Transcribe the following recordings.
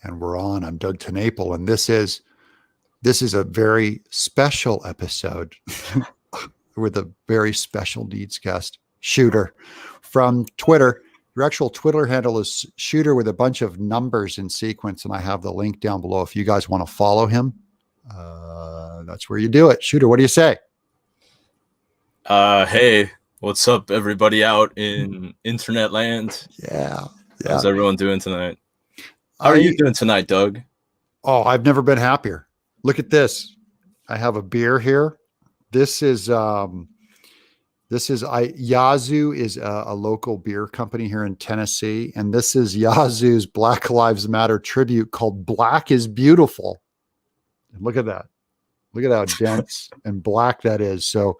and we're on. I'm Doug Tenaple, and this is a very special episode with a very special needs guest, Shooter from Twitter. Your actual Twitter handle is Shooter with a bunch of numbers in sequence, and I have the link down below if you guys want to follow him. That's where you do it. Shooter, what do you say? Hey, what's up, everybody out in internet land? Yeah. How's everyone doing tonight? How are you doing tonight, Doug? Oh, I've never been happier. Look at this. I have a beer here. This is Yazoo is a local beer company here in Tennessee, and this is Yazoo's Black Lives Matter tribute called Black is Beautiful. And look at that. Look at how dense and black that is. So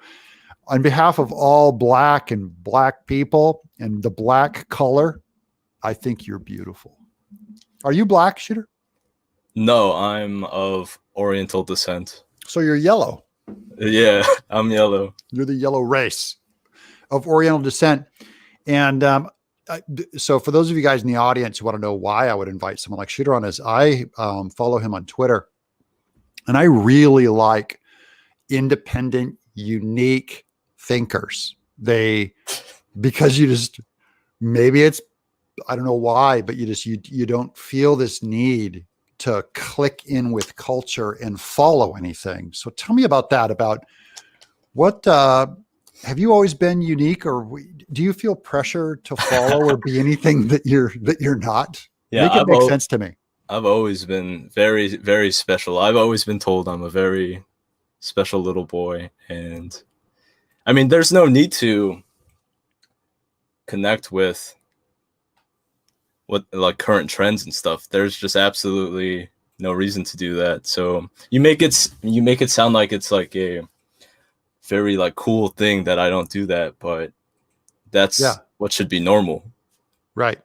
on behalf of all black and black people and the black color, I think you're beautiful. Are you black, Shooter? No, I'm of Oriental descent. So you're yellow. Yeah, I'm yellow. You're the yellow race of Oriental descent. And so for those of you guys in the audience who want to know why I would invite someone like Shooter on this, I follow him on Twitter. And I really like independent, unique thinkers. Because you just, maybe it's, I don't know why, but you don't feel this need to click in with culture and follow anything. So tell me about that, about what, have you always been unique, or do you feel pressure to follow or be anything that you're not? Yeah, Make it make sense to me. I've always been very, very special. I've always been told I'm a very special little boy. And I mean, there's no need to connect with what like current trends and stuff. There's just absolutely no reason to do that. So you make it sound like it's like a very like cool thing that I don't do that, but that's what should be normal. Right.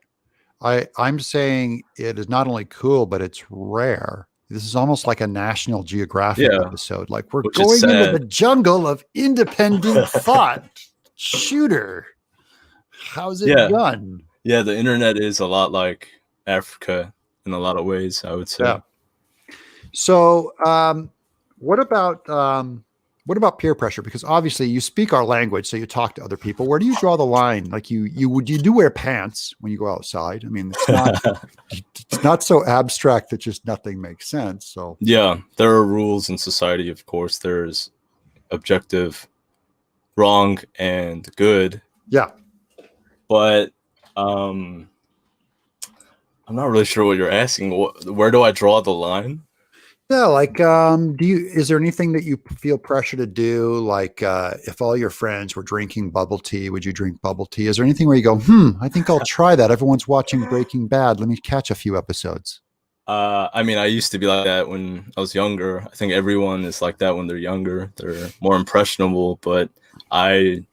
I'm saying it is not only cool, but it's rare. This is almost like a National Geographic episode. Like, we're going into the jungle of independent thought. Shooter, how's it done? Yeah, the internet is a lot like Africa in a lot of ways, I would say. Yeah. So what about peer pressure? Because obviously you speak our language, so you talk to other people. Where do you draw the line? Like you do wear pants when you go outside? I mean, it's not so abstract that just nothing makes sense. So yeah, there are rules in society. Of course, there's objective wrong and good. Yeah, but I'm not really sure what you're asking. Where do I draw the line? Yeah, like, is there anything that you feel pressure to do? Like, if all your friends were drinking bubble tea, would you drink bubble tea? Is there anything where you go, I think I'll try that. Everyone's watching Breaking Bad. Let me catch a few episodes. I mean, I used to be like that when I was younger. I think everyone is like that when they're younger. They're more impressionable, but I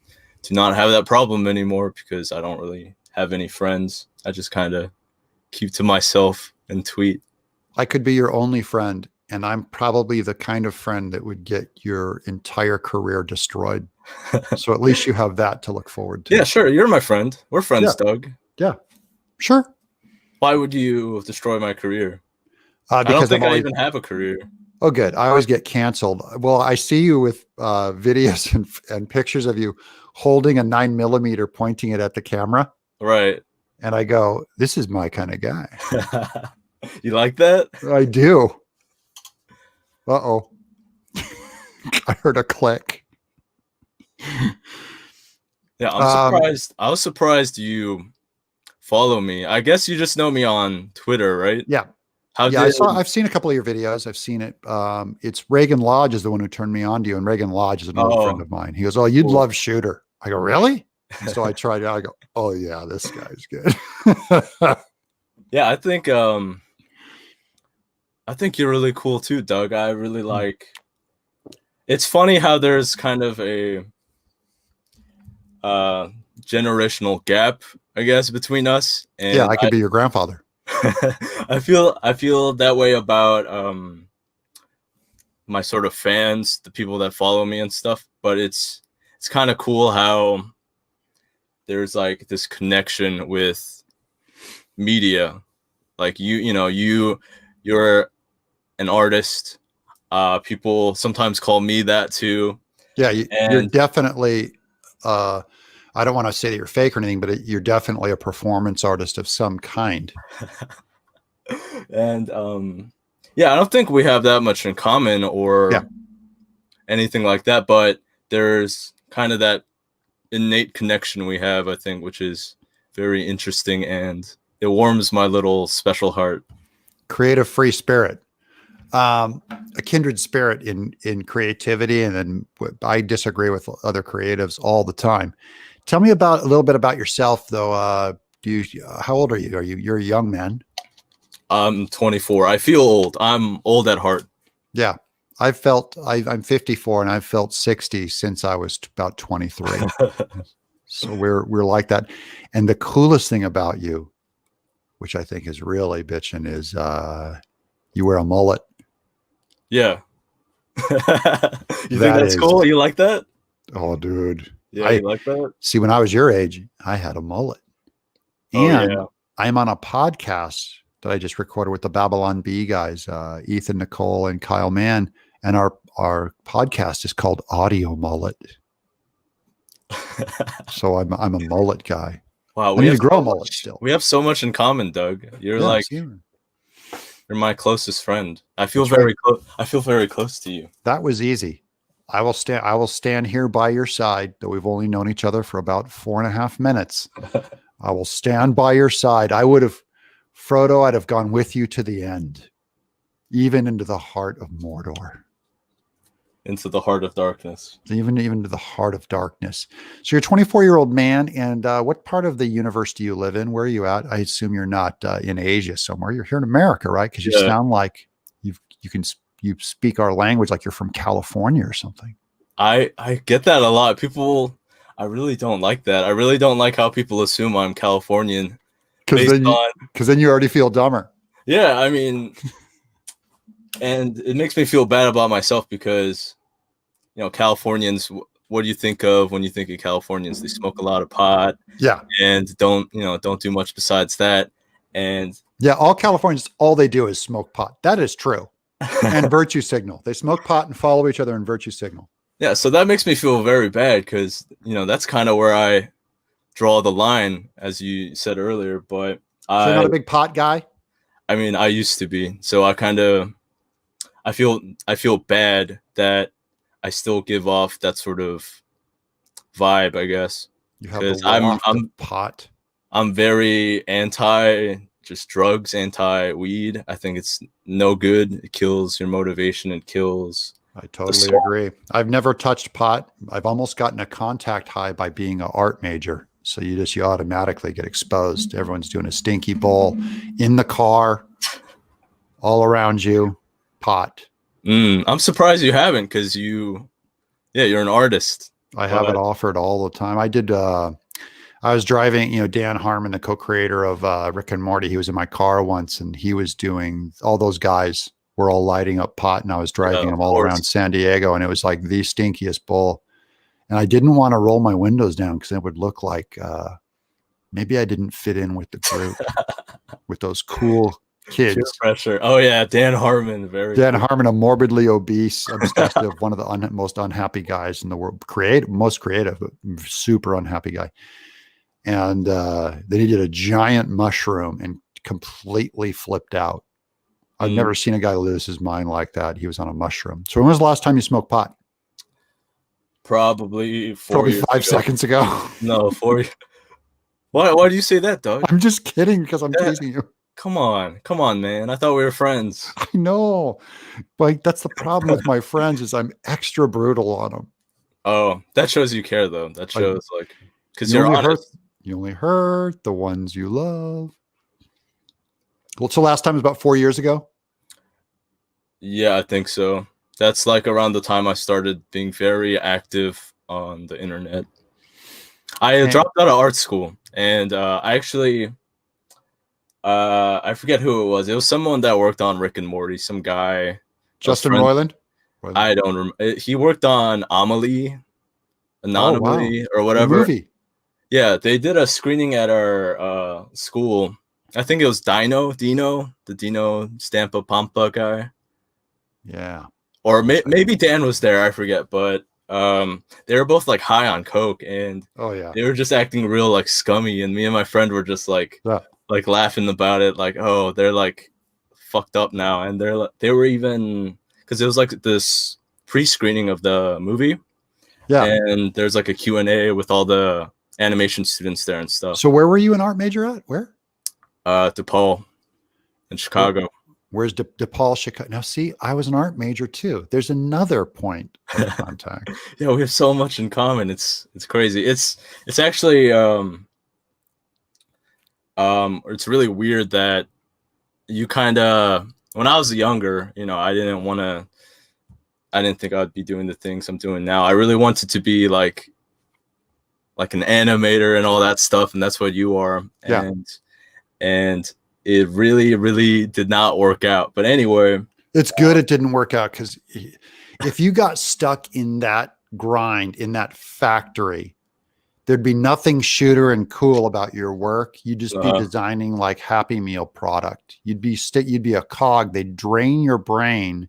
do not have that problem anymore because I don't really have any friends. I just kind of keep to myself and tweet. I could be your only friend, and I'm probably the kind of friend that would get your entire career destroyed. So at least you have that to look forward to. Yeah, sure. You're my friend. We're friends, Doug. Yeah, sure. Why would you destroy my career? Because I don't think I even have a career. Oh, good. I always get canceled. Well, I see you with videos and pictures of you holding a 9mm, pointing it at the camera. Right. And I go, this is my kind of guy. You like that? I do. Uh-oh. I heard a click. Yeah, I'm surprised. I was surprised you follow me. I guess you just know me on Twitter, right? Yeah. I've seen a couple of your videos. I've seen it. It's Reagan Lodge is the one who turned me on to you, and Reagan Lodge is an old friend of mine. He goes, "Oh, you'd love Shooter." I go, "Really?" And so I tried it out. I go, "Oh yeah, this guy's good." Yeah, I think you're really cool too, Doug. I really like. It's funny how there's kind of a generational gap, I guess, between us. And yeah, I could be your grandfather. I feel that way about my sort of fans, the people that follow me and stuff. But it's kind of cool how there's like this connection with media. Like you're an artist. People sometimes call me that too. Yeah, you're definitely. I don't want to say that you're fake or anything, but you're definitely a performance artist of some kind. And yeah, I don't think we have that much in common or anything like that, but there's kind of that innate connection we have, I think, which is very interesting, and it warms my little special heart. Creative free spirit. A kindred spirit in creativity, and then I disagree with other creatives all the time. Tell me a little bit about yourself, though. How old are you? You're a young man? I'm 24. I feel old. I'm old at heart. Yeah, I'm 54, and I've felt 60 since I was about 23. So we're like that. And the coolest thing about you, which I think is really bitching, is you wear a mullet. Yeah. You think that's cool? You like that? Oh, dude. Yeah, you like that? See, when I was your age, I had a mullet. And I'm on a podcast that I just recorded with the Babylon Bee guys, Ethan, Nicole, and Kyle Mann. And our podcast is called Audio Mullet. So I'm a mullet guy. Wow, I need to grow a mullet still. We have so much in common, Doug. You're you're my closest friend. I feel very close. I feel very close to you. That was easy. I will stand here by your side, though we've only known each other for about 4.5 minutes. I will stand by your side. Frodo, I'd have gone with you to the end, even into the heart of Mordor. Into the heart of darkness. Even to the heart of darkness. So you're a 24-year-old man, and what part of the universe do you live in? Where are you at? I assume you're not in Asia somewhere. You're here in America, right? Because you sound like you speak our language like you're from California or something. I get that a lot. People, I really don't like that. I really don't like how people assume I'm Californian. Because then you already feel dumber. Yeah, I mean, and it makes me feel bad about myself because, Californians, what do you think of when you think of Californians? They smoke a lot of pot. Yeah. And don't do much besides that. And yeah, all Californians, all they do is smoke pot. That is true. And virtue signal. They smoke pot and follow each other in virtue signal. Yeah, so that makes me feel very bad because, that's kind of where I draw the line, as you said earlier. But so you're not a big pot guy? I mean, I used to be. So I feel bad that I still give off that sort of vibe, I guess. You have the pot. I'm very anti just drugs, anti-weed. I think it's no good. It kills your motivation. It kills. I totally agree. I've never touched pot. I've almost gotten a contact high by being an art major. So you automatically get exposed. Everyone's doing a stinky bowl in the car, all around you, pot. I'm surprised you haven't, because you're an artist. I have it offered all the time. I did. I was driving, Dan Harmon, the co-creator of Rick and Morty. He was in my car once, and he was doing, all those guys were all lighting up pot, and I was driving them all around San Diego, and it was like the stinkiest bowl. And I didn't want to roll my windows down because it would look like maybe I didn't fit in with the group, with those cool kids. Peer pressure. Oh yeah, Dan Harmon, Harmon, a morbidly obese, obsessive, one of the most unhappy guys in the world. Most creative, but super unhappy guy. And then he did a giant mushroom and completely flipped out. I've never seen a guy lose his mind like that. He was on a mushroom. So when was the last time you smoked pot? Probably 5 seconds ago. No, 4 years. Why do you say that, Doug? I'm just kidding because I'm teasing you. Come on, man. I thought we were friends. I know. But that's the problem with my friends is I'm extra brutal on them. Oh, that shows you care, though. That shows, because you're honest. You only hurt the ones you love. Well, so last time was about 4 years ago? Yeah, I think so. That's around the time I started being very active on the internet. I dropped out of art school, and I actually, I forget who it was. It was someone that worked on Rick and Morty, some guy. Justin Roiland? I don't remember. He worked on Anomaly or whatever. The movie. Yeah, they did a screening at our school, I think it was Dino, the Dino Stampa Pampa guy. Yeah. Or maybe Dan was there, I forget, but they were both like high on coke, and Oh yeah. they were just acting real like scummy, and me and my friend were just like Yeah. laughing about it, like, oh, they're like fucked up now. And they were even, because it was like this pre-screening of the movie, Yeah. and there's like a Q&A with all the animation students there and stuff. So where were you an art major at? Where? DePaul in Chicago. Where's DePaul, Chicago? Now, see, I was an art major too. There's another point of contact. Yeah, we have so much in common. It's crazy. It's actually it's really weird that you kind of, when I was younger, you know, I didn't think I'd be doing the things I'm doing now. I really wanted to be like an animator and all that stuff, and that's what you are. Yeah. And it really, really did not work out. But anyway, it's good it didn't work out, because if you got stuck in that grind, in that factory, there'd be nothing shooter and cool about your work. You'd just be designing like Happy Meal product. You'd be a cog. They'd drain your brain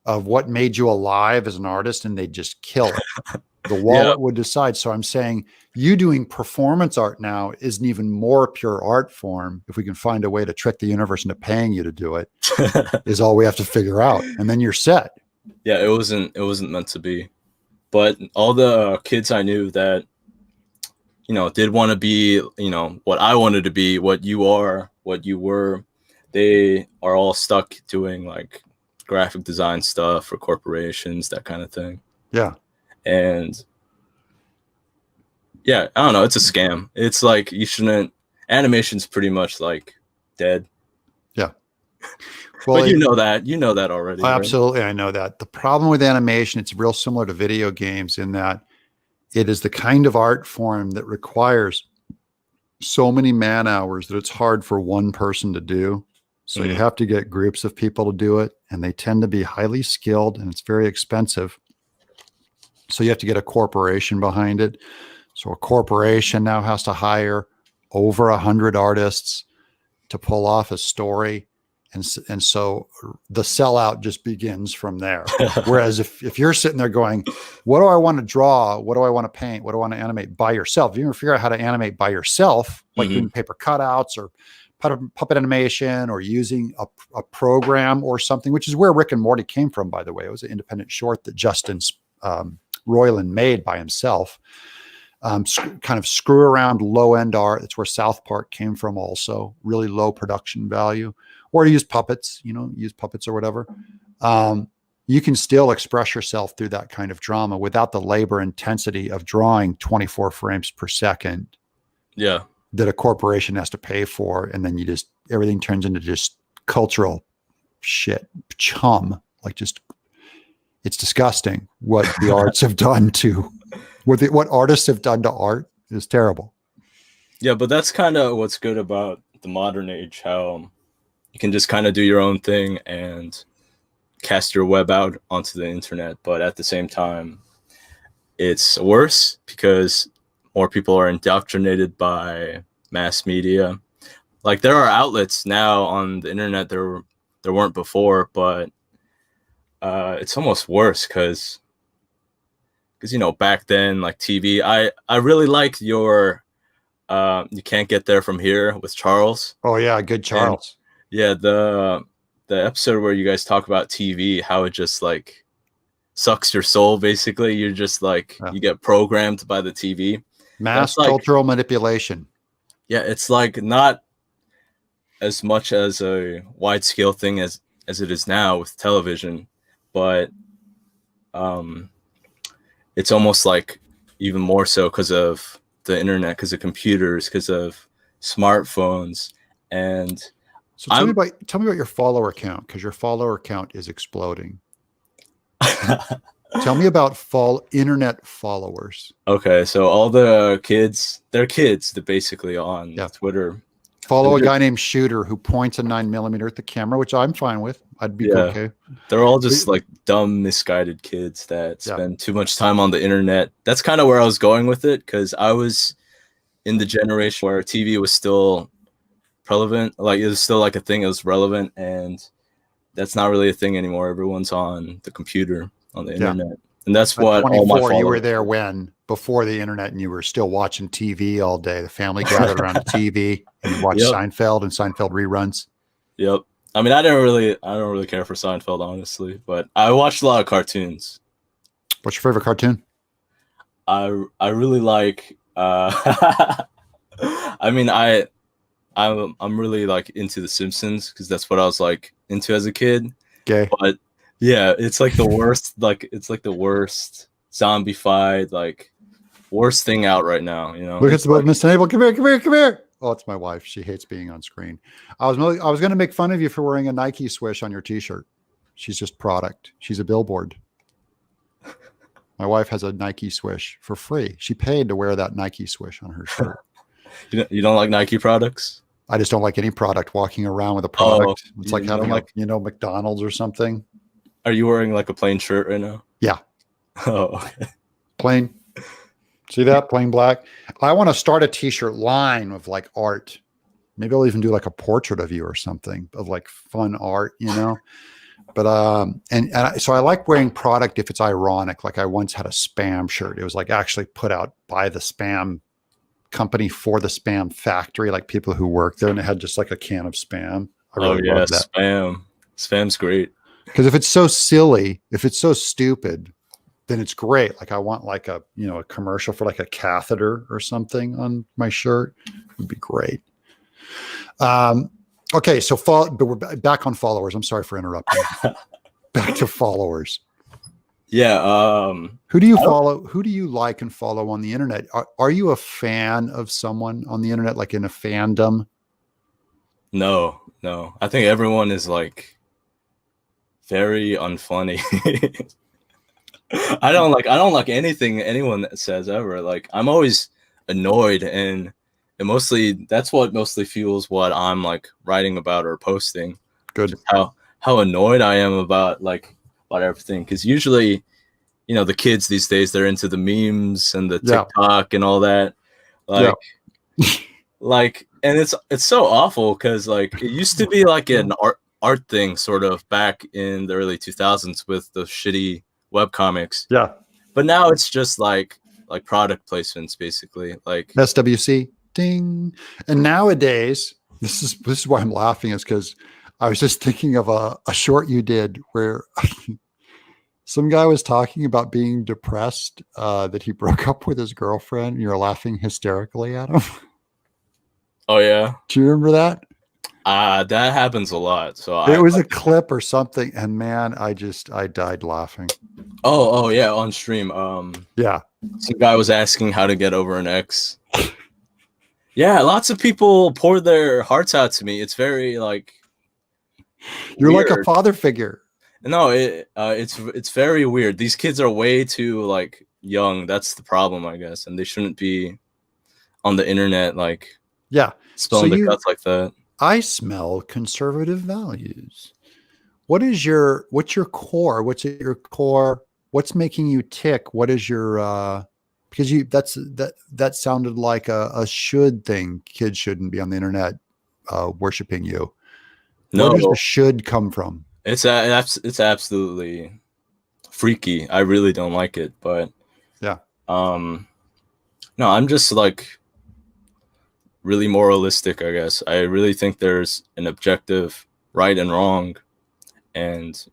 of what made you alive as an artist, and they'd just kill it. The wallet would decide. So I'm saying you doing performance art now is an even more pure art form. If we can find a way to trick the universe into paying you to do it, is all we have to figure out. And then you're set. Yeah, it wasn't meant to be. But all the kids I knew that, you know, did want to be, you know, what I wanted to be, what you are, what you were, they are all stuck doing like graphic design stuff for corporations, that kind of thing. Yeah. And yeah, I don't know. It's a scam. It's like, you shouldn't, animation's pretty much like dead. Yeah. Well, but you know that already. Absolutely. Right? I know that. The problem with animation, it's real similar to video games in that it is the kind of art form that requires so many man hours that it's hard for one person to do. So you have to get groups of people to do it, and they tend to be highly skilled, and it's very expensive. So you have to get a corporation behind it. So a corporation now has to hire over 100 artists to pull off a story. And so the sellout just begins from there. Whereas if you're sitting there going, what do I want to draw? What do I want to paint? What do I want to animate by yourself? If you can figure out how to animate by yourself, like doing paper cutouts or puppet animation or using a program or something, which is where Rick and Morty came from, by the way. It was an independent short that Justin Roiland made by himself. Kind of screw around low end art. That's where South Park came from also. Really low production value. Or to use puppets, use puppets or whatever. You can still express yourself through that kind of drama without the labor intensity of drawing 24 frames per second. Yeah. That a corporation has to pay for. And then everything turns into just cultural shit, chum. Like it's disgusting what the arts have done to, what artists have done to art is terrible. Yeah, but that's kind of what's good about the modern age, how you can just kind of do your own thing and cast your web out onto the internet. But at the same time, it's worse because more people are indoctrinated by mass media. Like, there are outlets now on the internet there weren't before, but it's almost worse because back then, like TV, I really liked your You Can't Get There From Here with Charles. Oh yeah, good Charles. And, yeah, the episode where you guys talk about TV, how it just like sucks your soul. Basically, you're just like you get programmed by the TV. Mass cultural manipulation. Yeah, it's like not as much as a wide scale thing as it is now with television, but it's almost like even more so because of the internet, because of computers, because of smartphones. And so tell me about your follower count, because your follower count is exploding. Tell me about internet followers. Okay, so all the kids, they're basically on Twitter. Follow a guy named Shooter who points a 9mm at the camera, which I'm fine with. I'd be okay. They're all just like dumb, misguided kids that spend too much time on the internet. That's kind of where I was going with it, because I was in the generation where TV was still prevalent. Like it was still like a thing. It was relevant, and that's not really a thing anymore. Everyone's on the computer, on the internet, and that's At what all my 24, you were followers. there when before the internet, and you were still watching TV all day. The family gathered around the TV and you watched Yep. Seinfeld and Seinfeld reruns. Yep. I mean, I don't really care for Seinfeld, honestly, but I watched a lot of cartoons. What's your favorite cartoon? I really like. I mean, I'm really like into The Simpsons because that's what I was like into as a kid. Gay. But yeah, it's like the worst. Like it's like the worst zombified, like worst thing out right now. You know. Look at It's the like, Miss Enable. Come here, come here, come here. Oh, it's my wife. She hates being on screen. I was going to make fun of you for wearing a Nike swish on your T-shirt. She's just product. She's a billboard. My wife has a Nike swish for free. She paid to wear that Nike swish on her shirt. you don't like Nike products? I just don't like any product walking around with a product. It's like you having don't like- McDonald's or something. Are you wearing like a plain shirt right now? Yeah. Oh, okay. Plain. See that? Plain black. I want to start a T-shirt line of like art. Maybe I'll even do like a portrait of you or something of like fun art, you know? But so I like wearing product if it's ironic. Like I once had a spam shirt. It was like actually put out by the spam company for the spam factory, like people who work there, and it had just like a can of spam. I really love that. Spam's great. Because if it's so silly, if it's so stupid, then it's great. Like I want like a commercial for like a catheter or something on my shirt. It would be great. Okay, so but we're back on followers. I'm sorry for interrupting. Back to followers. Yeah. Who do you follow? Who do you like and follow on the internet? Are you a fan of someone on the internet, like in a fandom? No. I think everyone is like very unfunny. I don't like anything anyone that says ever. Like I'm always annoyed, and that's what mostly fuels what I'm like writing about or posting. Good. Just how annoyed I am about everything, because usually, the kids these days, they're into the memes and the TikTok and all that. And it's so awful because like it used to be like an art thing sort of back in the early 2000s with the shitty webcomics. Yeah. But now it's just like product placements basically. Like SWC ding. And nowadays, this is why I'm laughing, is because I was just thinking of a short you did where some guy was talking about being depressed, that he broke up with his girlfriend, and you're laughing hysterically at him. Oh yeah. Do you remember that? That happens a lot. So it was a clip or something, and man, I died laughing. Oh yeah, on stream. Yeah. Some guy was asking how to get over an ex. Yeah, lots of people pour their hearts out to me. It's very like you're weird. like a father figure. No, it's very weird. These kids are way too like young. That's the problem, I guess, and they shouldn't be on the internet like spilling the guts like that. I smell conservative values. What's your core? What's at your core? What's making you tick? What is your because that sounded like a should thing. Kids shouldn't be on the internet worshiping you. No, where does the should come from? It's absolutely freaky. I really don't like it, but yeah. No, I'm just like really moralistic, I guess. I really think there's an objective right and wrong, and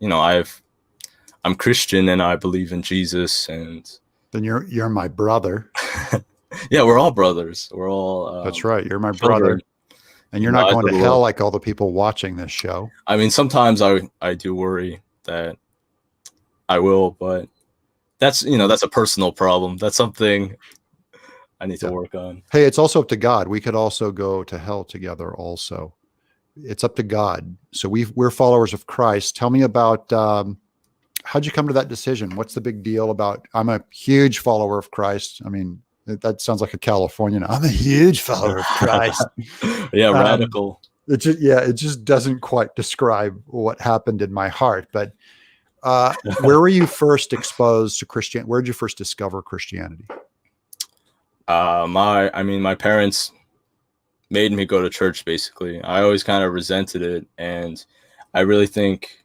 I'm Christian and I believe in Jesus, and then you're my brother. Yeah, we're all brothers. We're all that's right. You're my brother, and you're not going to hell like all the people watching this show. I mean, sometimes I do worry that I will, but that's that's a personal problem. That's something I need to work on. Hey, it's also up to God. We could also go to hell together also. It's up to God. So we're followers of Christ. Tell me about how'd you come to that decision? What's the big deal about, I'm a huge follower of Christ. I mean, that sounds like a Californian. I'm a huge follower of Christ. Yeah, radical. It just doesn't quite describe what happened in my heart. But where were you first exposed to Christianity? Where did you first discover Christianity? My parents made me go to church, basically. I always kind of resented it, and I really think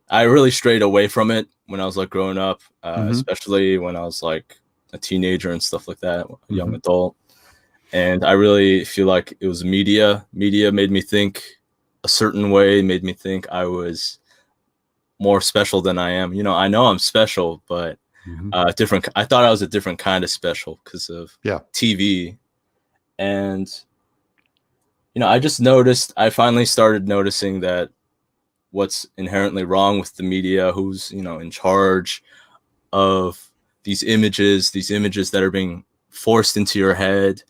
I really strayed away from it when I was like growing up, especially when I was like a teenager and stuff like that, a young adult. And I really feel like it was media. Media made me think a certain way, made me think I was more special than I am. You know I'm special, but different. I thought I was a different kind of special because of TV. And I finally started noticing that what's inherently wrong with the media, who's in charge of these images that are being forced into your head.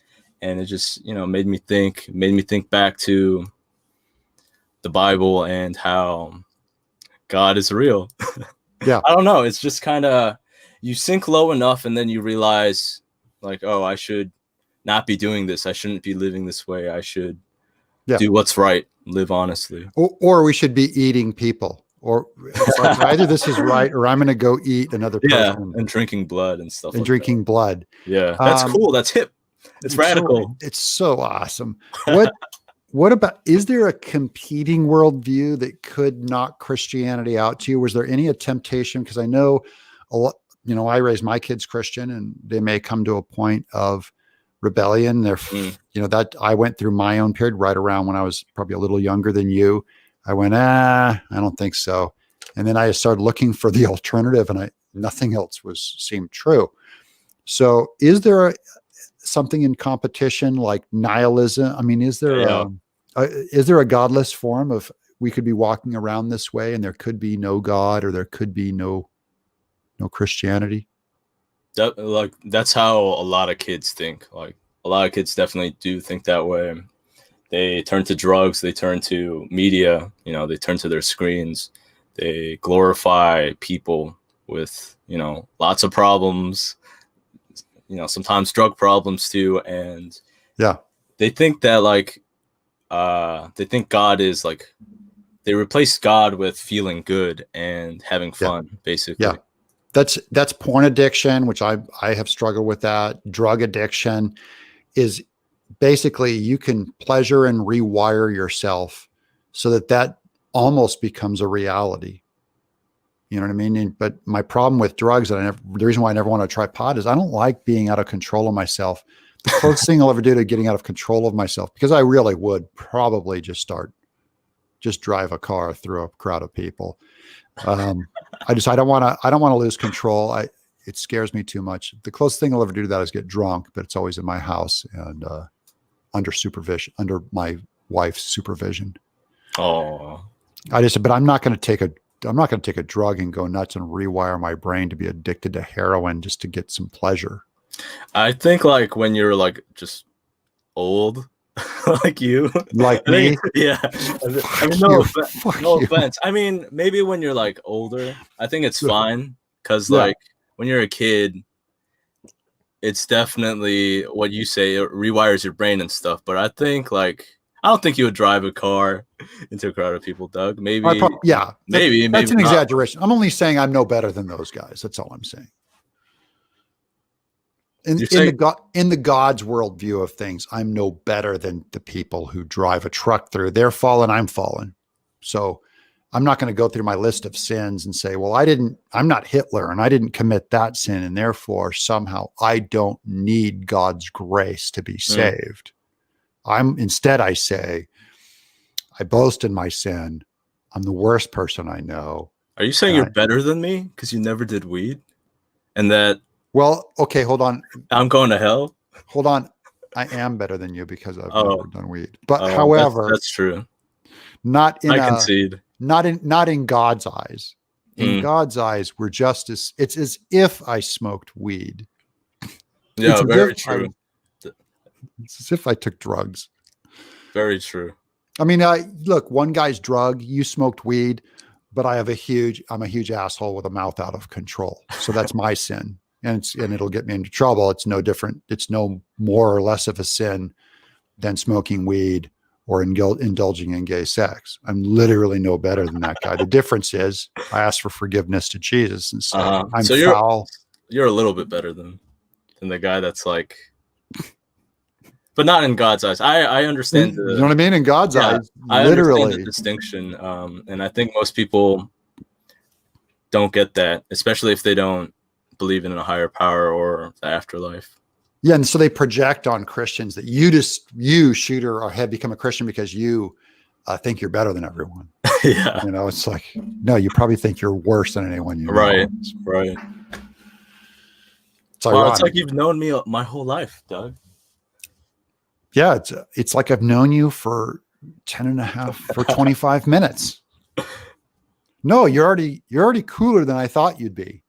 And it just made me think back to the Bible and how God is real. Yeah. I don't know, it's just kind of, you sink low enough and then you realize like, oh, I should not be doing this, I shouldn't be living this way, I should do what's right, live honestly. Or we should be eating people, or it's like either this is right or I'm going to go eat another person. And drinking blood and stuff. And like drinking blood. Yeah, that's cool. That's hip. It's radical. It's so awesome. What about, is there a competing worldview that could knock Christianity out to you? Was there any temptation? Because I know a lot, I raised my kids Christian, and they may come to a point of rebellion. They're, that I went through my own period right around when I was probably a little younger than you. I went, I don't think so. And then I started looking for the alternative, and nothing else seemed true. So is there something in competition like nihilism? I mean, is there a godless form of, we could be walking around this way and there could be no God, or there could be no Christianity? That's how a lot of kids think. Like, a lot of kids definitely do think that way. They turn to drugs, they turn to media, they turn to their screens, they glorify people with, lots of problems, sometimes drug problems too. And they think that they think God is like, they replace God with feeling good and having fun, basically. Yeah. That's porn addiction, which I have struggled with that. Drug addiction is basically, you can pleasure and rewire yourself so that almost becomes a reality. You know what I mean? But my problem with drugs, the reason why I never want to try pot, is I don't like being out of control of myself. The closest thing I'll ever do to getting out of control of myself, because I really would probably just drive a car through a crowd of people. I don't want to lose control. It scares me too much. The closest thing I'll ever do to that is get drunk, but it's always in my house and under supervision, under my wife's supervision. Oh, but I'm not going to take a drug and go nuts and rewire my brain to be addicted to heroin just to get some pleasure. I think like when you're like just old, like you, like me. Yeah. I mean, no offense. I mean, maybe when you're like older, I think it's fine. Cause like when you're a kid, it's definitely what you say, it rewires your brain and stuff. But I think like, I don't think you would drive a car into a crowd of people, Doug. Maybe. Maybe that's an not. Exaggeration. I'm only saying I'm no better than those guys. That's all I'm saying. In the God's worldview of things, I'm no better than the people who drive a truck through. They're fallen, I'm fallen. So I'm not going to go through my list of sins and say, well, I'm not Hitler and I didn't commit that sin, and therefore somehow I don't need God's grace to be saved. Instead, I say, I boast in my sin. I'm the worst person I know. Are you saying you're better than me because you never did weed? And that... Well, okay, hold on. I'm going to hell? Hold on. I am better than you because I've never done weed. But however... That's true. I concede. Not in God's eyes. In God's eyes, we're it's as if I smoked weed. Yeah, very true. It's as if I took drugs. Very true. I mean, look, one guy's drug, you smoked weed, but I'm a huge asshole with a mouth out of control. So that's my sin. And it'll get me into trouble. It's no different. It's no more or less of a sin than smoking weed or indulging in gay sex. I'm literally no better than that guy. The difference is I ask for forgiveness to Jesus and say, I'm foul. You're a little bit better than the guy that's like but not in God's eyes. I understand You know what I mean? In God's eyes, I understand the literally. distinction. And I think most people don't get that, especially if they don't believe in a higher power or the afterlife. Yeah, and so they project on Christians that you shooter or have become a Christian because you think you're better than everyone. Yeah. You know, it's like, no, you probably think you're worse than anyone you know. Right. Right. It's Well, ironic. it's like you've known me my whole life, Doug. Yeah, it's like I've known you for 25 minutes. No, you're already cooler than I thought you'd be.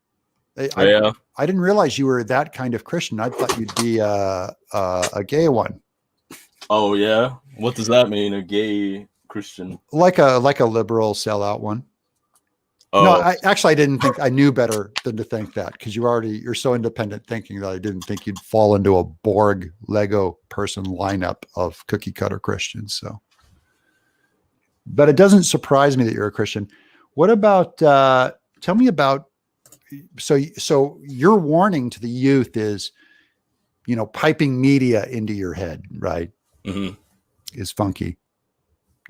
Yeah. I didn't realize you were that kind of Christian. I thought you'd be a gay one. Oh yeah. What does that mean? A gay Christian? Like a liberal sellout one. Oh. No, I didn't think I knew better than to think that, because you're so independent thinking that I didn't think you'd fall into a Borg Lego person lineup of cookie cutter Christians. So, but it doesn't surprise me that you're a Christian. What about, tell me about, so your warning to the youth is, piping media into your head, right? Mm-hmm. Is funky.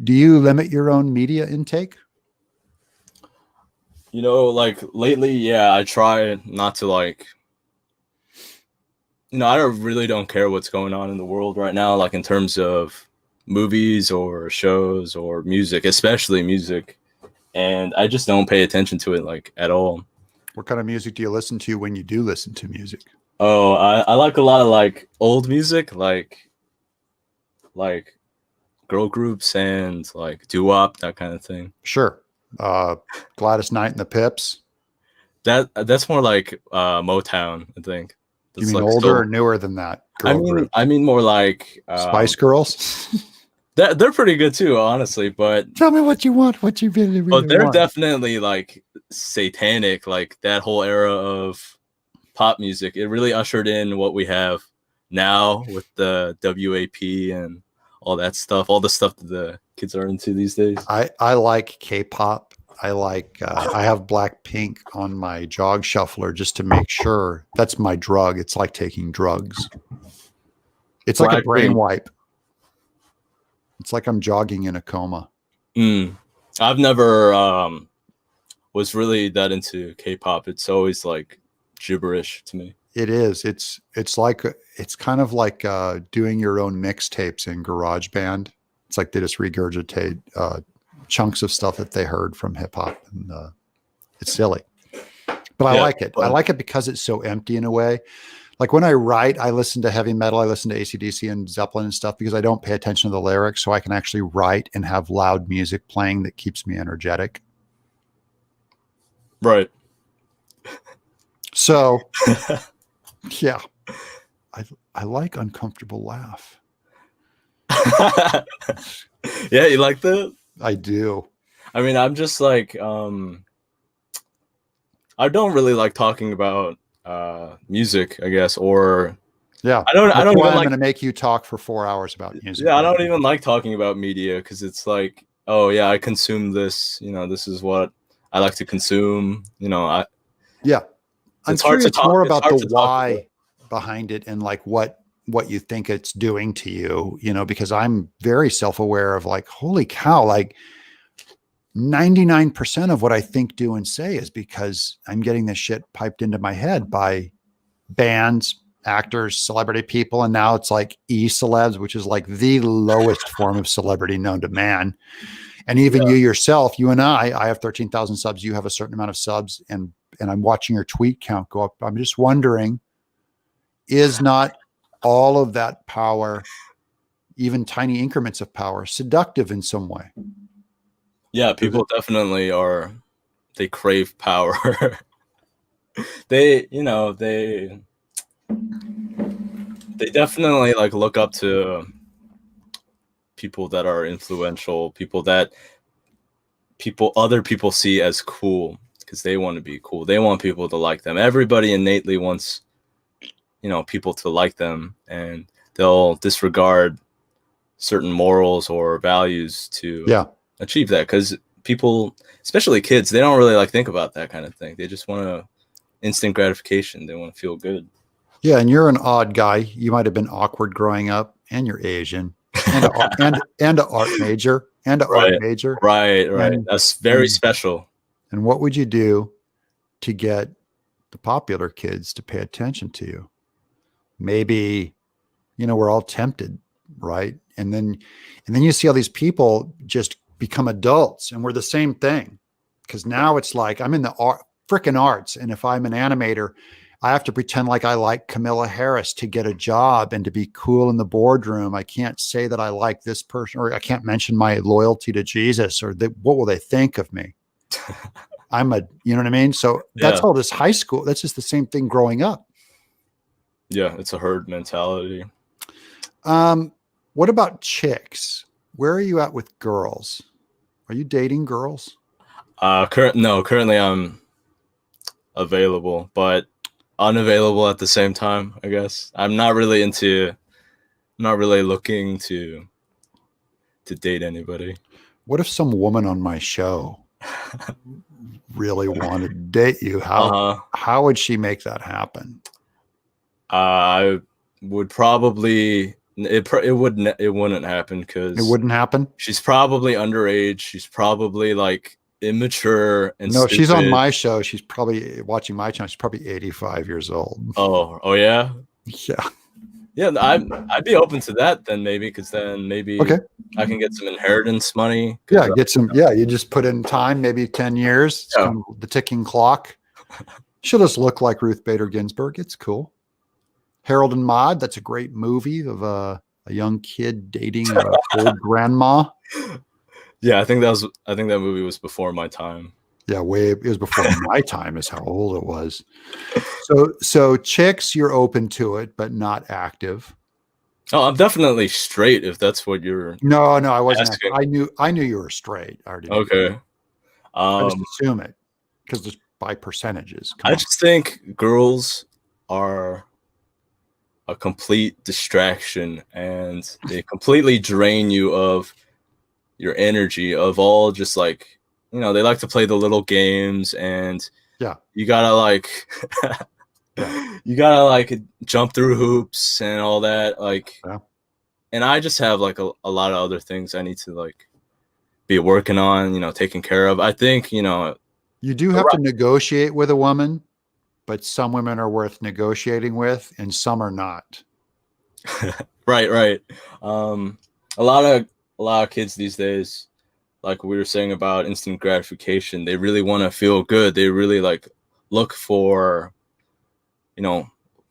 Do you limit your own media intake? Like lately, yeah, I try not to I really don't care what's going on in the world right now, like in terms of movies or shows or music, especially music. And I just don't pay attention to it like at all. What kind of music do you listen to when you do listen to music? Oh, I like a lot of like old music, like girl groups and like doo-wop, that kind of thing. Sure. Gladys Knight and the Pips. That's more like Motown, I think. That's You mean like older or newer than that? I mean more like Spice Girls. They're pretty good too, honestly. But tell me what you want. What you really but they're want. definitely like satanic. Like that whole era of pop music, it really ushered in what we have now with the WAP and all that stuff, all the stuff that the kids are into these days. I like K-pop. I like I have Blackpink on my jog shuffler just to make sure. That's my drug. It's like taking drugs. It's like a brain wipe. It's like I'm jogging in a coma. I've never was really that into K-pop. It's always like gibberish to me. It is. It's kind of like doing your own mixtapes in GarageBand. It's like they just regurgitate chunks of stuff that they heard from hip hop, and it's silly. But I like it. I like it because it's so empty in a way. Like when I write, I listen to heavy metal, I listen to AC/DC and Zeppelin and stuff because I don't pay attention to the lyrics, so I can actually write and have loud music playing that keeps me energetic. Right. So, yeah, I like Uncomfortable Laugh. Yeah, you like that? I do. I mean, I'm just like, I don't really like talking about music, I guess, or yeah. I don't even I'm like going to make you talk for 4 hours about music. Yeah, I don't even like talking about media because it's like, oh yeah, I consume this. This is what I like to consume. Yeah. I'm curious more about the why behind it and like what you think it's doing to you, because I'm very self-aware of like, holy cow, like 99% of what I think, do, and say is because I'm getting this shit piped into my head by bands, actors, celebrity people. And now it's like e-celebs, which is like the lowest form of celebrity known to man. And even you yourself, you and I have 13,000 subs. You have a certain amount of subs, and I'm watching your tweet count go up. I'm just wondering, is not all of that power, even tiny increments of power, seductive in some way? Yeah, people definitely are. They crave power. They definitely like look up to people that are influential, people that other people see as cool because they want to be cool. They want people to like them. Everybody innately wants, people to like them, and they'll disregard certain morals or values to achieve that, because people, especially kids, they don't really like think about that kind of thing. They just want instant gratification. They want to feel good. Yeah, and you're an odd guy. You might have been awkward growing up, and you're Asian and and a art major and a art Right. major. Right. And, That's very and special. and what would you do to get the popular kids to pay attention to you? Maybe, we're all tempted, right? And then you see all these people just become adults, and we're the same thing. Because now it's like I'm in the freaking arts, and if I'm an animator, I have to pretend like I like Camilla Harris to get a job and to be cool in the boardroom. I can't say that I like this person, or I can't mention my loyalty to Jesus, or what will they think of me? You know what I mean? So that's all this high school. That's just the same thing growing up. Yeah, it's a herd mentality. What about chicks? Where are you at with girls? Are you dating girls? Currently I'm available, but unavailable at the same time, I guess. I'm not really looking to date anybody. What if some woman on my show really wanted to date you? How would she make that happen? I would probably it wouldn't happen, because it wouldn't happen. She's probably underage. She's probably like immature and no. stupid. She's on my show. She's probably watching my channel. She's probably 85 years old. Oh yeah. Yeah, I'd be open to that then, maybe, because then maybe I can get some inheritance money. Yeah, get some. Yeah, you just put in time, maybe 10 years. It's kind of the ticking clock. She'll just look like Ruth Bader Ginsburg. It's cool. Harold and Maude. That's a great movie of a young kid dating an old grandma. Yeah, I think that movie was before my time. Yeah, it was before my time is how old it was. So chicks, you're open to it, but not active. Oh, I'm definitely straight, if that's what you're. No, I wasn't. I knew you were straight. I already knew. Okay. I just assume it because it's by percentages. I just think girls are a complete distraction, and they completely drain you of your energy, of all just like, they like to play the little games, and you gotta like jump through hoops and all that, like, and I just have like a lot of other things I need to like be working on, taking care of. I think, you do have to negotiate with a woman, but some women are worth negotiating with and some are not. Right. A lot of kids these days, like we were saying about instant gratification, they really want to feel good. They really like look for,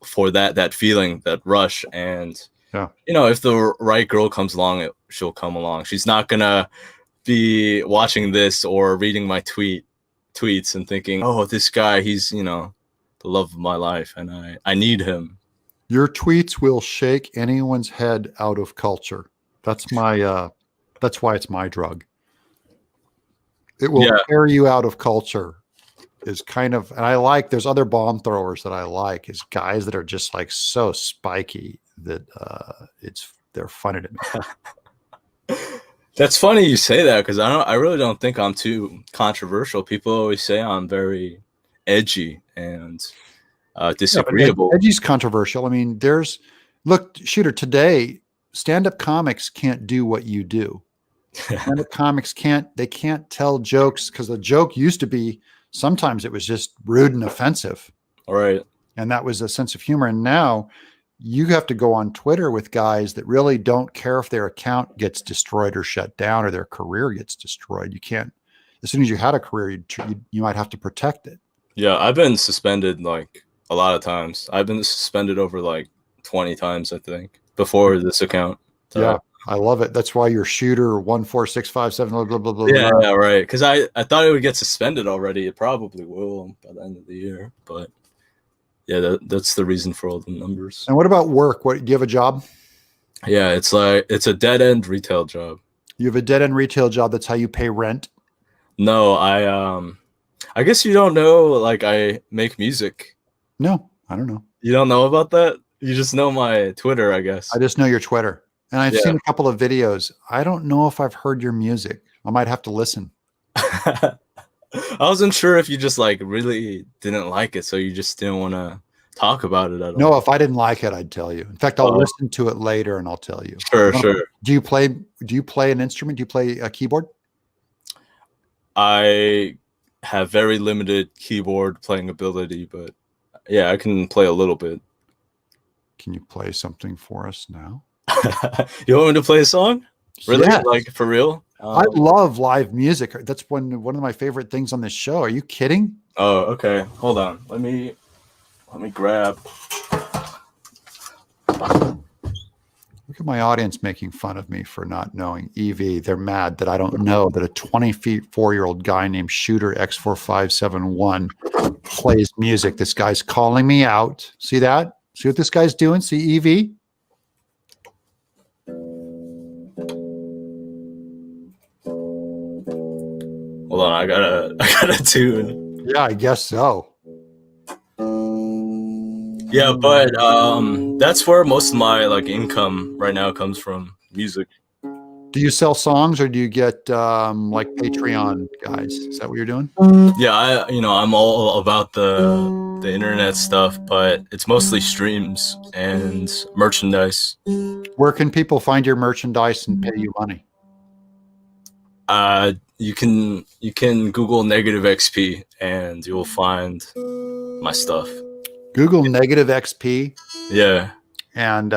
for that feeling, that rush. And, if the right girl comes along, she'll come along. She's not going to be watching this or reading my tweets and thinking, oh, this guy, he's, the love of my life, and I need him. Your tweets will shake anyone's head out of culture. That's my, that's why it's my drug. It will tear you out of culture. Is kind of, and there's other bomb throwers that I like, is guys that are just like so spiky that they're funny to me. That's funny you say that, because I really don't think I'm too controversial. People always say I'm very edgy and disagreeable. Edgy's controversial. I mean, look, Shooter, today stand-up comics can't do what you do. Stand-up comics can't tell jokes, because the joke used to be, sometimes it was just rude and offensive. All right. And that was a sense of humor. And now you have to go on Twitter with guys that really don't care if their account gets destroyed or shut down or their career gets destroyed. You can't, as soon as you had a career, you might have to protect it. Yeah, I've been suspended like a lot of times. I've been suspended over like 20 times, I think, before this account. So. Yeah. I love it. That's why you're Shooter 14657 blah blah blah blah. Yeah, right. Because I thought it would get suspended already. It probably will by the end of the year. But yeah, that's the reason for all the numbers. And what about work? Do you have a job? Yeah, it's a dead end retail job. You have a dead end retail job. That's how you pay rent. No, I guess you don't know. Like, I make music. No, I don't know. You don't know about that? You just know my Twitter, I guess. I just know your Twitter. And I've seen a couple of videos. I don't know if I've heard your music. I might have to listen. I wasn't sure if you just like really didn't like it, so you just didn't want to talk about it at all. No, if I didn't like it, I'd tell you. In fact, I'll listen to it later and I'll tell you. Sure. Do you play an instrument? Do you play a keyboard? I have very limited keyboard playing ability, but yeah, I can play a little bit. Can you play something for us now? You want me to play a song? Really? Yes. Like for real? I love live music. That's one of my favorite things on this show. Are you kidding? Oh, okay. Hold on. Let me grab. Look at my audience making fun of me for not knowing EV. They're mad that I don't know that a 24-year-old guy named Shooter X4571 plays music. This guy's calling me out. See that? See what this guy's doing? See EV? Hold on, I gotta tune. Yeah, I guess so. Yeah, but that's where most of my like income right now comes from, music. Do you sell songs or do you get like Patreon guys? Is that what you're doing? Yeah, I'm all about the internet stuff, but it's mostly streams and merchandise. Where can people find your merchandise and pay you money? You can Google negative XP and you'll find my stuff. Google negative XP. Yeah. And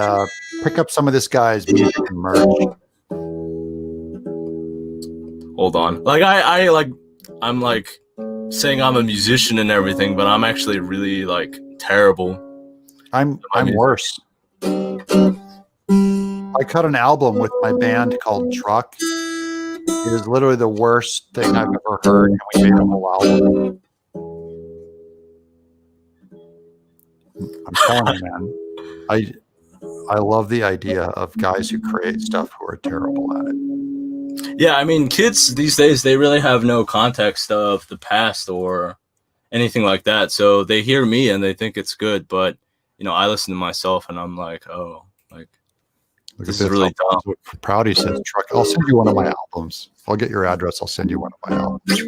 pick up some of this guy's music and merch. Hold on. Like I'm like saying I'm a musician and everything, but I'm actually really like terrible. I'm worse. I cut an album with my band called Truck. It is literally the worst thing I've ever heard, and we made a whole album. I'm telling you, man. I love the idea of guys who create stuff who are terrible at it. Yeah, I mean, kids these days, they really have no context of the past or anything like that. So they hear me and they think it's good, but I listen to myself and I'm like, oh, like this is really dumb. Proudy says, Truck, I'll send you one of my albums. If I'll get your address, I'll send you one of my albums.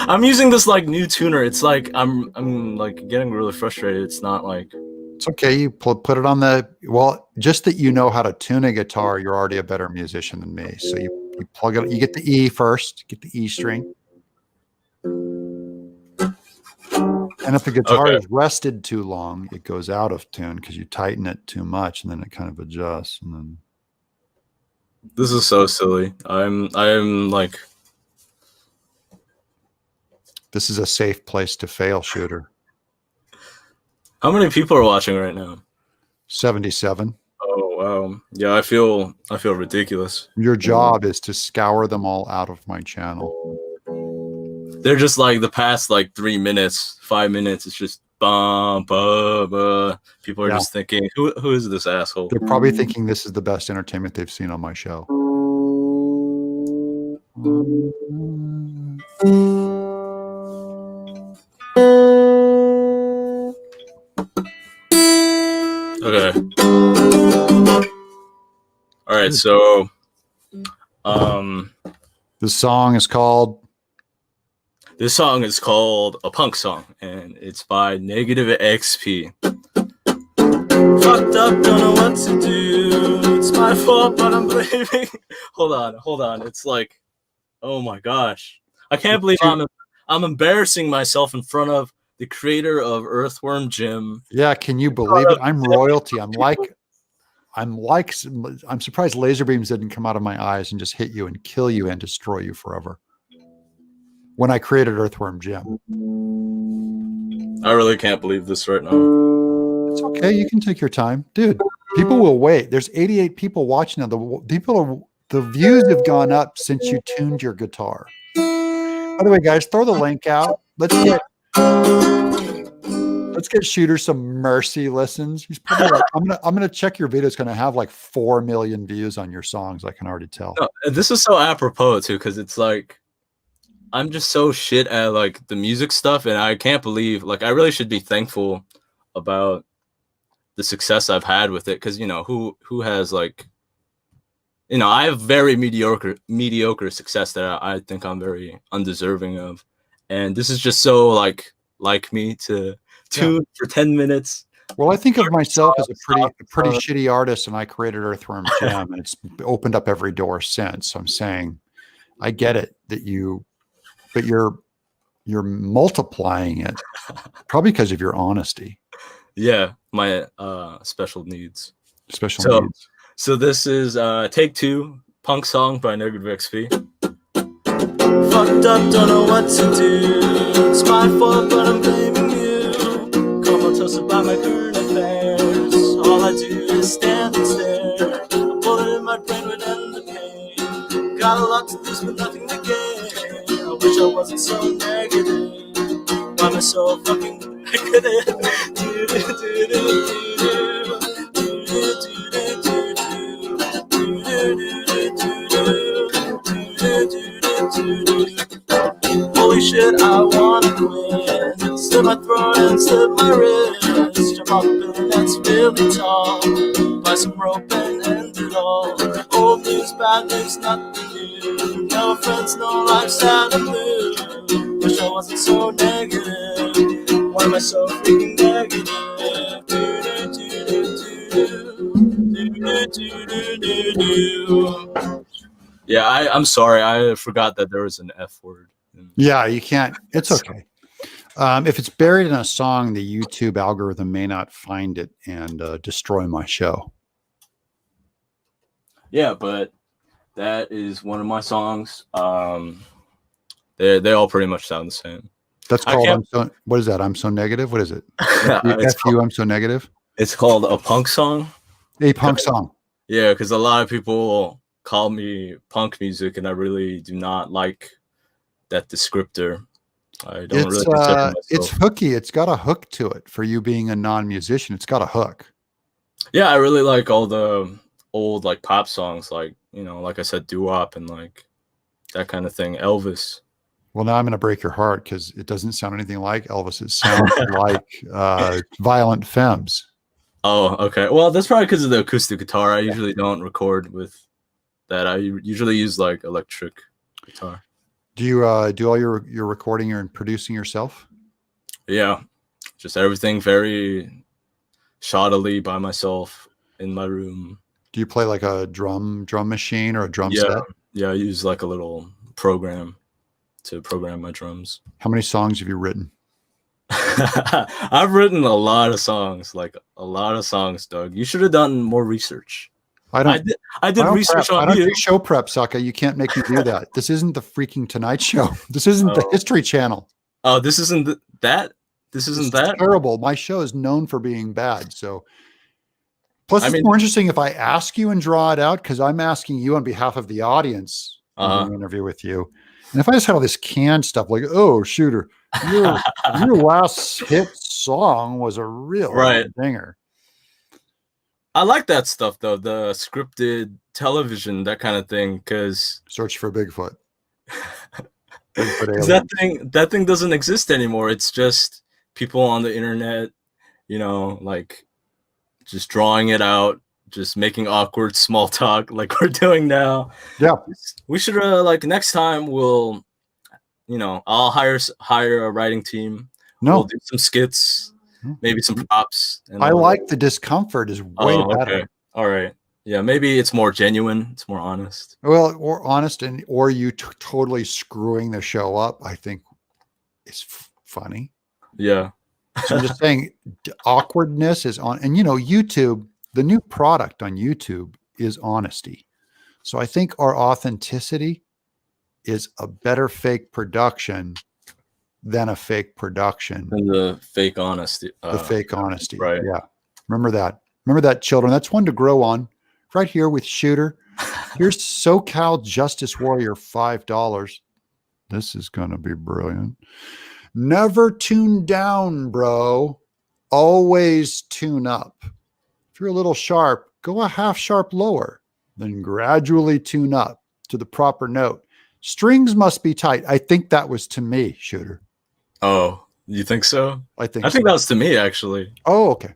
I'm using this like new tuner. It's like I'm like getting really frustrated. It's not like it's okay. You put it on just that you know how to tune a guitar, you're already a better musician than me. So you plug it, you get the E first, get the E string. And if the guitar is rested too long, it goes out of tune because you tighten it too much and then it kind of adjusts. And then this is so silly. I'm like, this is a safe place to fail, Shooter. How many people are watching right now? 77. Oh wow. Yeah, I feel ridiculous. Your job is to scour them all out of my channel. They're just like the past like 3 minutes, 5 minutes. It's just bah, bah, bah. People are just thinking, who is this asshole? They're probably thinking this is the best entertainment they've seen on my show. Okay. All right. So, this song is called. This song is called a punk song, and it's by Negative XP. Fucked up, don't know what to do. It's my fault, but I'm blaming. Hold on. It's like, oh my gosh, I can't believe I'm embarrassing myself in front of the creator of Earthworm Jim. Yeah, can you believe it? I'm royalty. I'm surprised laser beams didn't come out of my eyes and just hit you and kill you and destroy you forever. When I created Earthworm Jim. I really can't believe this right now. It's okay. You can take your time. Dude, people will wait. There's 88 people watching now. The views have gone up since you tuned your guitar. By the way, guys, throw the link out. Let's get Shooter some mercy listens. He's probably like, I'm gonna check your video. It's gonna have like 4 million views on your songs. I can already tell. No, this is so apropos too, because it's like I'm just so shit at like the music stuff, and I can't believe like I really should be thankful about the success I've had with it, because who has like I have very mediocre success that I think I'm very undeserving of, and this is just so like me to tune for 10 minutes. Well, I think of myself as a pretty stop. shitty artist, and I created Earthworm Jim, and it's opened up every door since. So I'm saying, I get it that but you're multiplying it, probably because of your honesty. Yeah, my special needs. Special So, needs. so this is Take Two, punk song by Negative XP. Fucked up, don't know what to do. It's my fault, but I'm blaming you. Comatose about my current affairs. All I do is stand and stare. A bullet in my brain would end the pain. Got a lot to lose, but nothing to gain. I wish I wasn't so negative. Why am I so fucking negative? Holy shit, I wanna quit. Slit my throat and slip my wrist. Jump off a building that's really tall. Buy some rope and end it all. Old news, bad news, nothing new. No friends, no life, sad and blue. Wish I wasn't so negative. Why am I so freaking negative? Yeah, I'm sorry. I forgot that there was an F word. Yeah, you can't. It's okay. If it's buried in a song, the YouTube algorithm may not find it and destroy my show. Yeah, but that is one of my songs. They all pretty much sound the same. That's called what is that? I'm so negative. What is it? I'm so negative. It's called a punk song. A punk song. Yeah, because a lot of people call me punk music, and I really do not like that descriptor. I don't really consider myself. It's hooky. It's got a hook to it. For you being a non-musician, it's got a hook. Yeah, I really like all the old like pop songs, like like I said, doo-wop and like that kind of thing. Elvis. Well, now I'm going to break your heart because it doesn't sound anything like Elvis. It sounds like Violent Femmes. Oh, okay. Well, that's probably because of the acoustic guitar. I usually don't record with that. I usually use like electric guitar. Do you do all your recording and producing yourself? Yeah, just everything very shoddily by myself in my room. Do you play like a drum machine or a drum set? Yeah, I use like a little program to program my drums. How many songs have you written? I've written a lot of songs, Doug. You should have done more research. I did research on you. I don't do show prep, sucker. You can't make me do that. This isn't the freaking Tonight Show. This isn't the History Channel. Oh, this isn't that? This isn't that? Terrible. My show is known for being bad. So, plus, it's more interesting if I ask you and draw it out because I'm asking you on behalf of the audience in an interview with you. And if I just had all this canned stuff like, oh, Shooter, your last hit song was a real dinger. I like that stuff though, the scripted television, that kind of thing. Because Search for Bigfoot. that thing doesn't exist anymore. It's just people on the internet, like just drawing it out, just making awkward small talk like we're doing now. Yeah, we should like next time we'll, I'll hire a writing team. No, we'll do some skits. Maybe some props. I like the discomfort is way better. Okay. All right. Yeah, maybe it's more genuine. It's more honest. Well, or honest, or you totally screwing the show up, I think is funny. Yeah. So I'm just saying awkwardness is on, and YouTube, the new product on YouTube is honesty. So I think our authenticity is a better fake production than a fake production. And the fake honesty. The fake honesty. Right. Yeah. Remember that, children. That's one to grow on. Right here with Shooter. Here's SoCal Justice Warrior, $5. This is going to be brilliant. Never tune down, bro. Always tune up. If you're a little sharp, go a half sharp lower, then gradually tune up to the proper note. Strings must be tight. I think that was to me, Shooter. Oh, you think so? I think that was to me, actually. Oh, okay.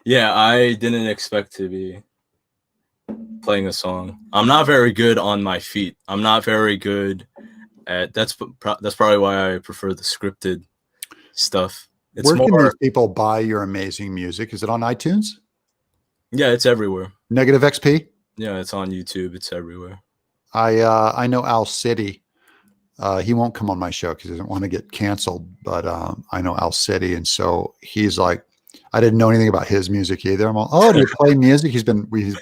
Yeah, I didn't expect to be playing a song. I'm not very good on my feet. I'm not very good That's probably why I prefer the scripted stuff. It's Where can more, these people buy your amazing music? Is it on iTunes? yeah, it's everywhere. Negative XP? Yeah, it's on YouTube. It's everywhere. I know Al City. He won't come on my show because he doesn't want to get canceled. But I know Al City, and so he's like, I didn't know anything about his music either. I'm like, oh, do you play music? We've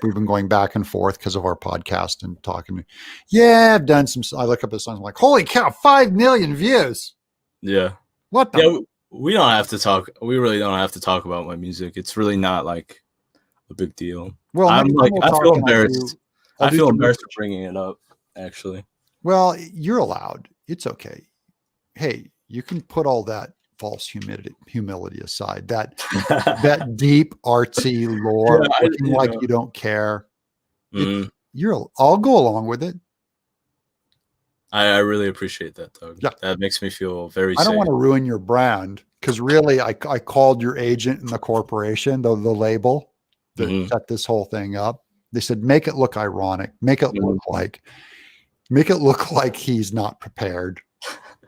been going back and forth because of our podcast and talking. Yeah, I've done some. I look up his songs. I'm like, holy cow, 5 million views. Yeah. What the? Yeah, we don't have to talk. We really don't have to talk about my music. It's really not like a big deal. Well, I'm next like, time I we'll feel talk and embarrassed. I'll I do feel some embarrassed research. for bringing it up, actually. Well, you're allowed. It's okay. Hey, you can put all that false humility aside. That deep artsy lore, Yeah, looking like know. you don't care. Mm, I'll go along with it. I really appreciate that, Doug. Yeah. That makes me feel very I don't safe. want to ruin your brand because really, I called your agent in the corporation, the label that set this whole thing up. They said, make it look ironic, make it look like he's not prepared.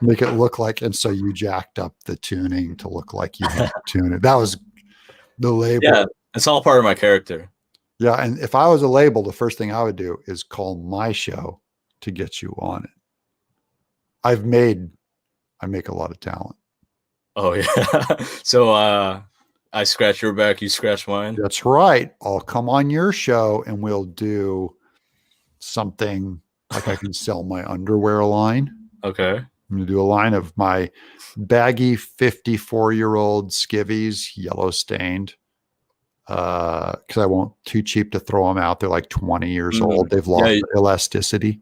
Make it look like, and so you jacked up the tuning to look like you had to tune it. That was the label. Yeah, it's all part of my character. Yeah, and if I was a label, the first thing I would do is call my show to get you on it. I make a lot of talent. Oh yeah. So I scratch your back, you scratch mine. That's right. I'll come on your show and we'll do something like I can sell my underwear line. Okay. I'm going to do a line of my baggy 54-year-old skivvies, yellow stained, because I won't too cheap to throw them out. They're like 20 years old. They've lost their elasticity.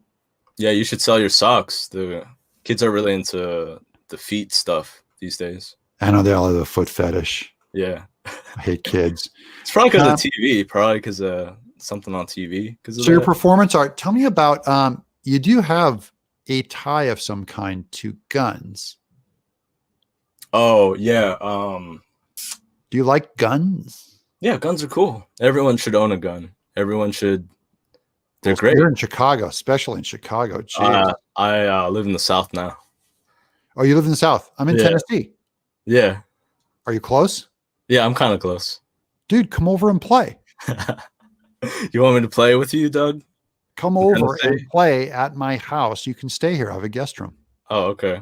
Yeah, you should sell your socks. The kids are really into the feet stuff these days. I know they all have a foot fetish. Yeah. I hate kids. It's probably because of TV, probably because something on TV. So your performance art, tell me about, you do have a tie of some kind to guns. Oh, yeah. Do you like guns? Yeah, guns are cool. Everyone should own a gun. Everyone should. They're great. You're in Chicago, especially in Chicago. I live in the South now. Oh, you live in the South? I'm in Tennessee. Yeah. Are you close? Yeah, I'm kind of close. Dude, come over and play. You want me to play with you, Doug? Come over and play at my house. You can stay here. I have a guest room. Oh, okay.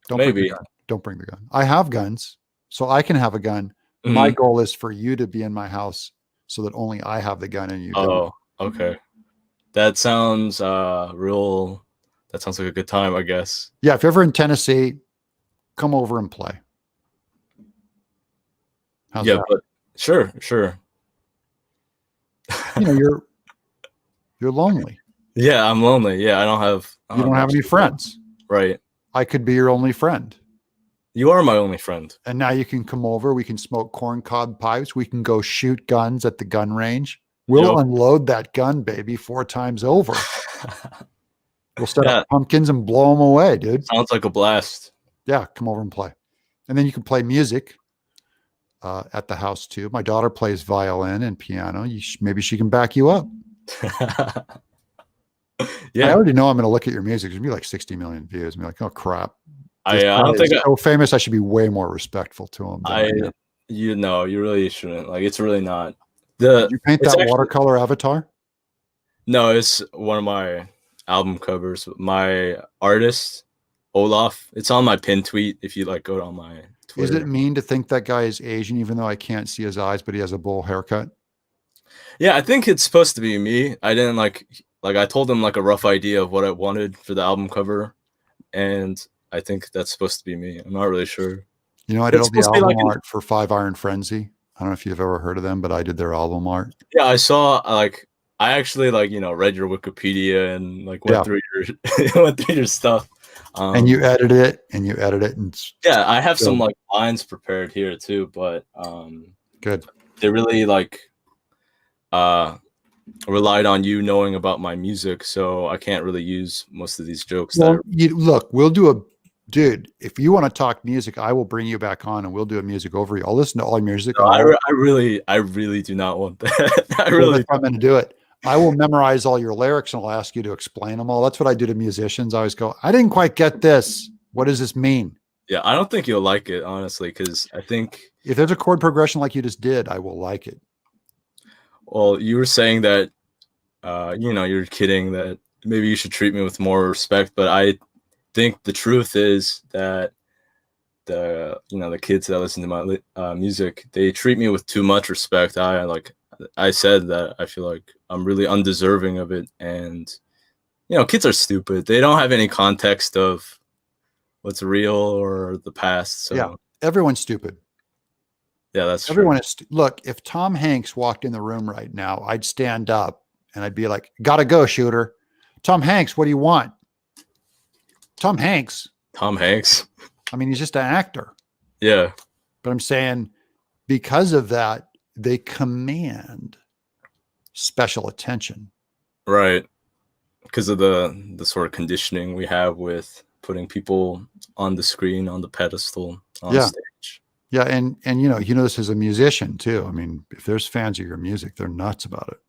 Maybe. Don't bring the gun. I have guns, so I can have a gun. Mm-hmm. My goal is for you to be in my house so that only I have the gun and you don't. Oh, okay. That sounds that sounds like a good time, I guess. Yeah, if you're ever in Tennessee, come over and play. How's that? But sure. You know, you're lonely. Yeah, I'm lonely. Yeah, I don't have any friends. Right. I could be your only friend. You are my only friend. And now you can come over. We can smoke corncob pipes. We can go shoot guns at the gun range. We'll unload that gun, baby, 4 times over. We'll set up pumpkins and blow them away, dude. Sounds like a blast. Yeah, come over and play. And then you can play music at the house too. My daughter plays violin and piano. Maybe she can back you up. Yeah, I already know I'm going to look at your music. It's going to be like 60 million views. I'm like, oh crap. I don't think so famous. I should be way more respectful to him. You really shouldn't. Like, it's really not. Did you paint that watercolor avatar? No, it's one of my album covers. My artist, Olaf. It's on my pin tweet. If you go on my Twitter. Is it mean to think that guy is Asian, even though I can't see his eyes, but he has a bowl haircut? Yeah, I think it's supposed to be me. I didn't I told him a rough idea of what I wanted for the album cover, and I think that's supposed to be me. I'm not really sure. You know, I did all the album art for 5 Iron Frenzy. I don't know if you've ever heard of them, but I did their album art. Yeah, I saw I actually read your Wikipedia and went through your stuff. And you edit it and yeah, I have some lines prepared here too, but good. They really relied on you knowing about my music, so I can't really use most of these jokes. Well, we'll do dude, if you want to talk music, I will bring you back on and we'll do a music over you. I'll listen to all your music. No, I really do not want that. I really I'm going to do it. I will memorize all your lyrics and I'll ask you to explain them all. That's what I do to musicians. I always go, I didn't quite get this. What does this mean? Yeah, I don't think you'll like it, honestly, because I think, If there's a chord progression like you just did, I will like it. well, you were saying that, you're kidding that maybe you should treat me with more respect, but I think the truth is that the kids that listen to my music, they treat me with too much respect. I said that I feel like I'm really undeserving of it, and kids are stupid. They don't have any context of what's real or the past. So Yeah, everyone's stupid. yeah, that's Everyone true. is. Look, if Tom Hanks walked in the room right now, I'd stand up and I'd be like, "Gotta go, shooter." Tom Hanks, what do you want? Tom Hanks. Tom Hanks. I mean, he's just an actor. Yeah. But I'm saying because of that, they command special attention. Right. Because of the sort of conditioning we have with putting people on the screen, on the pedestal, on stage. Yeah, and this as a musician too. I mean, if there's fans of your music, they're nuts about it.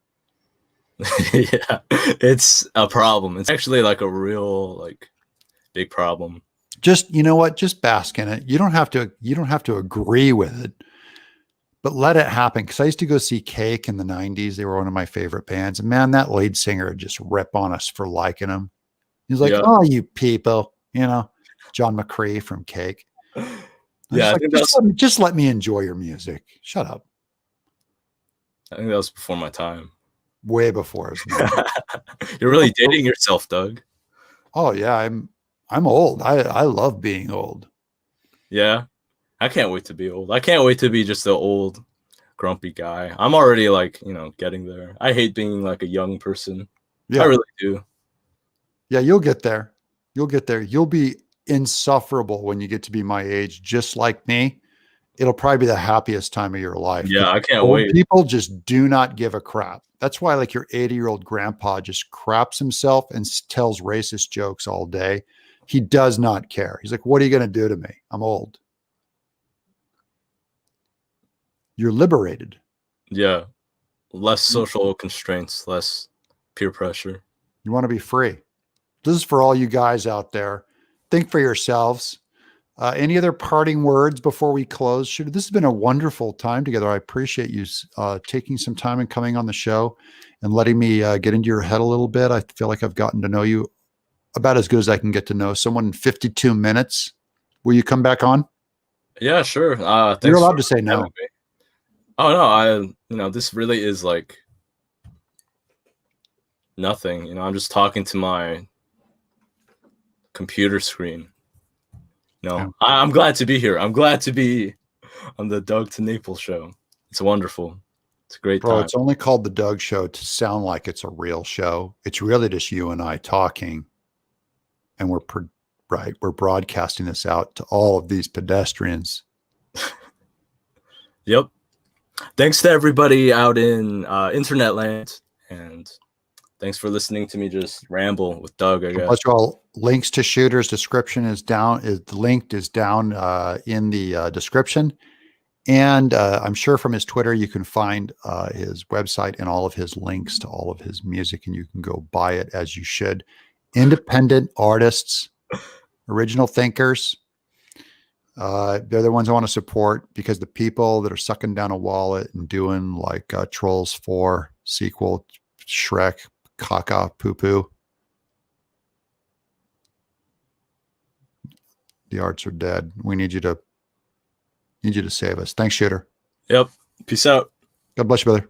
Yeah, it's a problem. It's actually like a real big problem. Just just bask in it. You don't have to agree with it, but let it happen. Because I used to go see Cake in the '90s. They were one of my favorite bands, and man, that lead singer would just rip on us for liking them. He's like, Yeah. "Oh, you people," John McCree from Cake. Yeah, I think just let me enjoy your music. Shut up. I think that was before my time. Way before us. You're really dating yourself, Doug. Oh yeah, I'm old. I love being old. Yeah, I can't wait to be old. I can't wait to be just the old, grumpy guy. I'm already getting there. I hate being like a young person. Yeah. I really do. Yeah, you'll get there. You'll get there. You'll be insufferable when you get to be my age, just like me. It'll probably be the happiest time of your life. Yeah, I can't wait. People just do not give a crap. That's why your 80-year-old grandpa just craps himself and tells racist jokes all day. He does not care. He's like, what are you going to do to me? I'm old. You're liberated. Yeah. Less social constraints, less peer pressure. You want to be free. This is for all you guys out there. Think for yourselves. Any other parting words before we close? This has been a wonderful time together. I appreciate you taking some time and coming on the show and letting me get into your head a little bit. I feel like I've gotten to know you about as good as I can get to know someone in 52 minutes. Will you come back on? Yeah, sure. You're allowed to say no. Oh no, this really is like nothing. I'm just talking to my computer screen. Yeah. I'm glad to be here. I'm glad to be on the Doug to Naples show. It's wonderful. It's a great time. It's only called the Doug Show to sound like it's a real show. It's really just you and I talking, and we're broadcasting this out to all of these pedestrians. Yep. Thanks to everybody out in internet land, and thanks for listening to me just ramble with Doug, I guess. Plus, all links to Shooter's description is down. Linked is down in the description, and I'm sure from his Twitter you can find his website and all of his links to all of his music, and you can go buy it as you should. Independent artists, original thinkers. They're the ones I want to support, because the people that are sucking down a wallet and doing like Trolls 4 sequel, Shrek, caca, poo poo. The arts are dead. We need you to save us. Thanks, Shooter. Yep. Peace out. God bless you, brother.